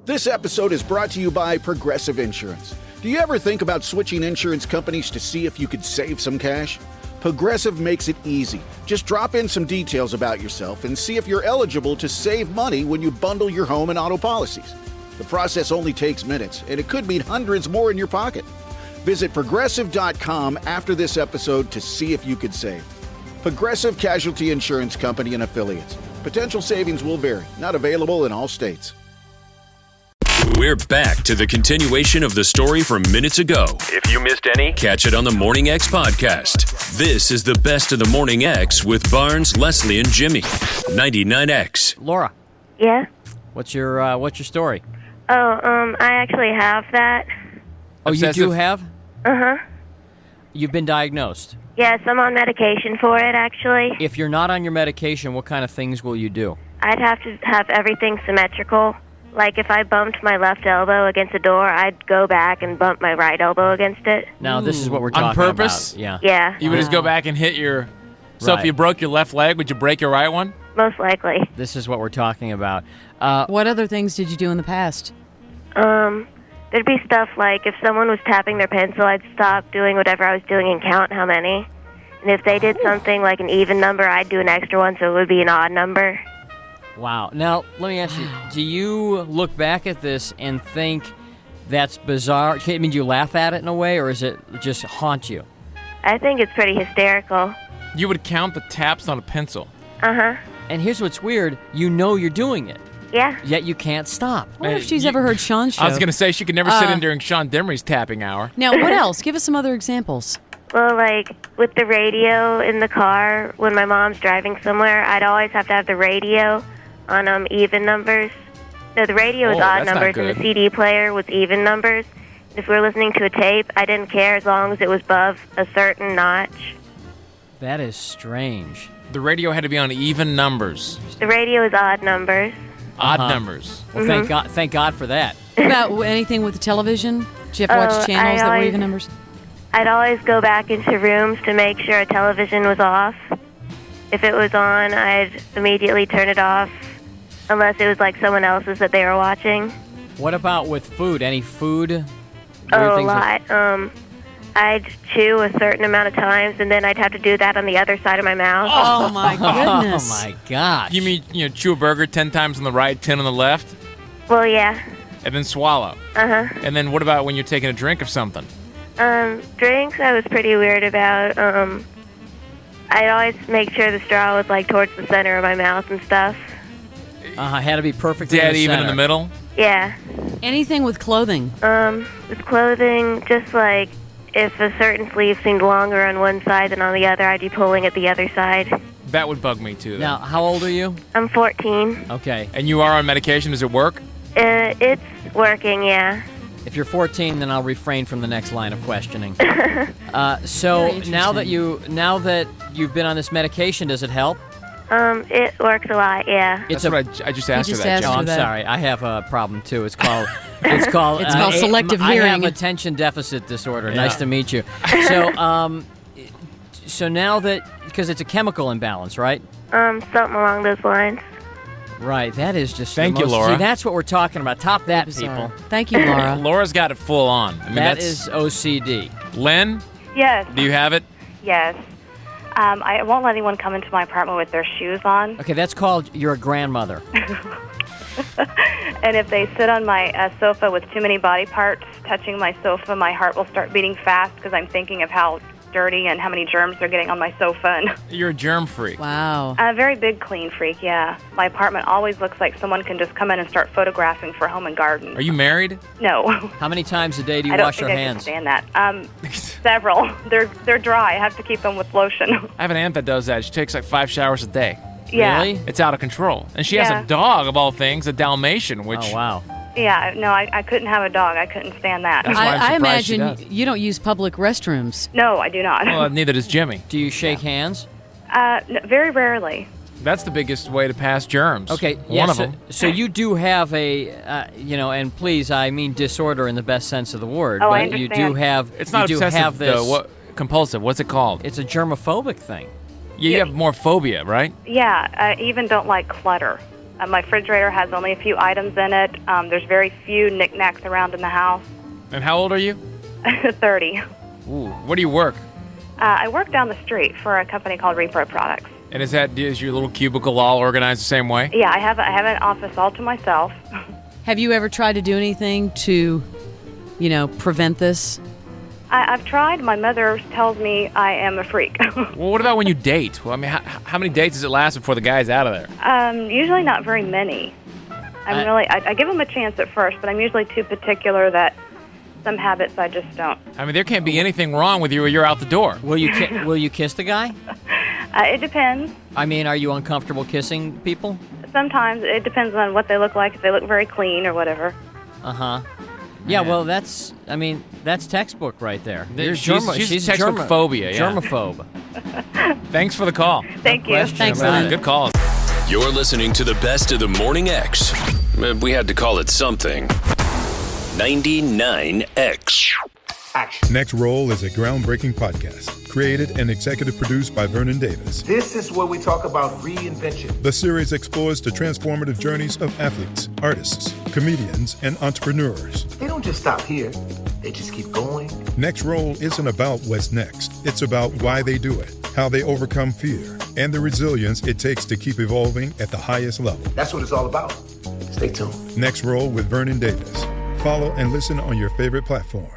This episode is brought to you by Progressive Insurance. Do you ever think about switching insurance companies to see if you could save some cash? Progressive makes it easy. Just drop in some details about yourself and see if you're eligible to save money when you bundle your home and auto policies. The process only takes minutes, and it could mean hundreds more in your pocket. Visit Progressive.com after this episode to see if you could save. Progressive Casualty Insurance Company and Affiliates. Potential savings will vary. Not available in all states. We're back to the continuation of the story from minutes ago. If you missed any, catch it on the Morning X podcast. This is the best of the Morning X with Barnes, Leslie, and Jimmy. 99X. Laura. Yeah? What's your story? I actually have that. Oh, Obsessive. You do have? Uh-huh. You've been diagnosed. Yes, I'm on medication for it, actually. If you're not on your medication, what kind of things will you do? I'd have to have everything symmetrical. Like, if I bumped my left elbow against a door, I'd go back and bump my right elbow against it. Now, this is what we're talking On about. purpose? Yeah. Yeah, You would just go back and hit your... So if Right. you broke your left leg, would you break your right one? most likely. This is what we're talking about. What other things did you do in the past? There'd be stuff like if someone was tapping their pencil, I'd stop doing whatever I was doing and count how many. And if they did something like an even number, I'd do an extra one, so it would be an odd number. Wow. Now, let me ask you, do you look back at this and think that's bizarre? I mean, do you laugh at it in a way, or is it just haunt you? I think it's pretty hysterical. You would count the taps on a pencil. Uh-huh. And here's what's weird. You know you're doing it, Yeah. yet you can't stop. I wonder if she's ever heard Sean's show. I was going to say she could never sit in during Sean Demery's tapping hour. Now, what else? Give us some other examples. Well, like, with the radio in the car, when my mom's driving somewhere, I'd always have to have the radio on even numbers. No, the radio was Oh, odd that's not numbers, and good. the CD player was even numbers. If we were listening to a tape, I didn't care as long as it was above a certain notch. That is strange. The radio had to be on even numbers. The radio is odd numbers. Odd numbers. Well, thank God for that. What about anything with the television? Did you have to watch channels that were always- even numbers? I'd always go back into rooms to make sure a television was off. If it was on, I'd immediately turn it off, unless it was like someone else's that they were watching. What about with food? Any food? Weird Oh, a things that- lot. I'd chew a certain amount of times, and then I'd have to do that on the other side of my mouth. Oh, my goodness. Oh, my gosh. You mean, chew a burger 10 times on the right, 10 on the left, Well, yeah. and then swallow? Uh-huh. And then what about when you're taking a drink of something? Drinks I was pretty weird about. I'd always make sure the straw was, like, towards the center of my mouth and stuff. Had to be perfectly Dead in the even in center. the middle? Yeah. Anything with clothing? With clothing, just like if a certain sleeve seemed longer on one side than on the other, I'd be pulling at the other side. That would bug me, too. Now, how old are you? I'm 14. Okay. And you are on medication. Does it work? It's working, yeah. If you're 14, then I'll refrain from the next line of questioning. So Very now that you've been on this medication, does it help? It works a lot, yeah. That's what I just asked her just that, asked Oh, John. I'm that. sorry. I have a problem too. It's called selective I have hearing. attention deficit disorder. Yeah. Nice to meet you. So now that, because it's a chemical imbalance, right? Something along those lines. Right. That is just Thank the you, most, Laura. See, that's what we're talking about. Top that, Bizarre. people. Thank you, Laura. Laura's got it full on. I mean, That that's is OCD. Lynn, Yes, do you have it? yes. I won't let anyone come into my apartment with their shoes on. Okay, that's called you're a grandmother. And if they sit on my sofa with too many body parts touching my sofa, my heart will start beating fast because I'm thinking of how dirty and how many germs are getting on my sofa. And You're a germ freak. Wow. a very big clean freak, yeah. My apartment always looks like someone can just come in and start photographing for home and garden. Are you married? No. How many times a day do you I don't wash think your I can hands? stand that. Several. They're dry. I have to keep them with lotion. I have an aunt that does that. She takes like 5 showers a day. Yeah. Really? It's out of control. And she has Yeah. a dog, of all things, a Dalmatian, which... Oh, wow. Yeah, no, I couldn't have a dog. I couldn't stand that. That's why I'm I surprised she imagine does. you don't use public restrooms. No, I do not. Well, neither does Jimmy. Do you shake hands? Very rarely. That's the biggest way to pass germs. Okay, One of them. So you do have a, and please, I mean disorder in the best sense of the word. Oh, but I you do understand. have. It's not you do obsessive, have this. though. Compulsive. What's it called? It's a germaphobic thing. You have more phobia, right? Yeah, I even don't like clutter. My refrigerator has only a few items in it. There's very few knickknacks around in the house. And how old are you? 30. Ooh, where do you work? I work down the street for a company called Repro Products. And is your little cubicle all organized the same way? Yeah, I have an office all to myself. Have you ever tried to do anything to, prevent this? I've tried. My mother tells me I am a freak. Well, what about when you date? Well, I mean, how many dates does it last before the guy's out of there? Usually not very many. I give them a chance at first, but I'm usually too particular that some habits I just don't. I mean, there can't be anything wrong with you or you're out the door. Will you kiss the guy? It depends. I mean, are you uncomfortable kissing people? Sometimes it depends on what they look like, if they look very clean or whatever. Uh-huh. Yeah, well, that's textbook right there. She's textbook phobia, yeah. Germaphobe. Thanks for the call. Thank you. Thanks, about Lynn. it. Good call. You're listening to the best of the Morning X. We had to call it something. 99X. Next Roll is a groundbreaking podcast, created and executive produced by Vernon Davis. This is where we talk about reinvention. The series explores the transformative journeys of athletes, artists, comedians, and entrepreneurs. They don't just stop here. They just keep going. Next Roll isn't about what's next. It's about why they do it, how they overcome fear, and the resilience it takes to keep evolving at the highest level. That's what it's all about. Stay tuned. Next Roll with Vernon Davis. Follow and listen on your favorite platform.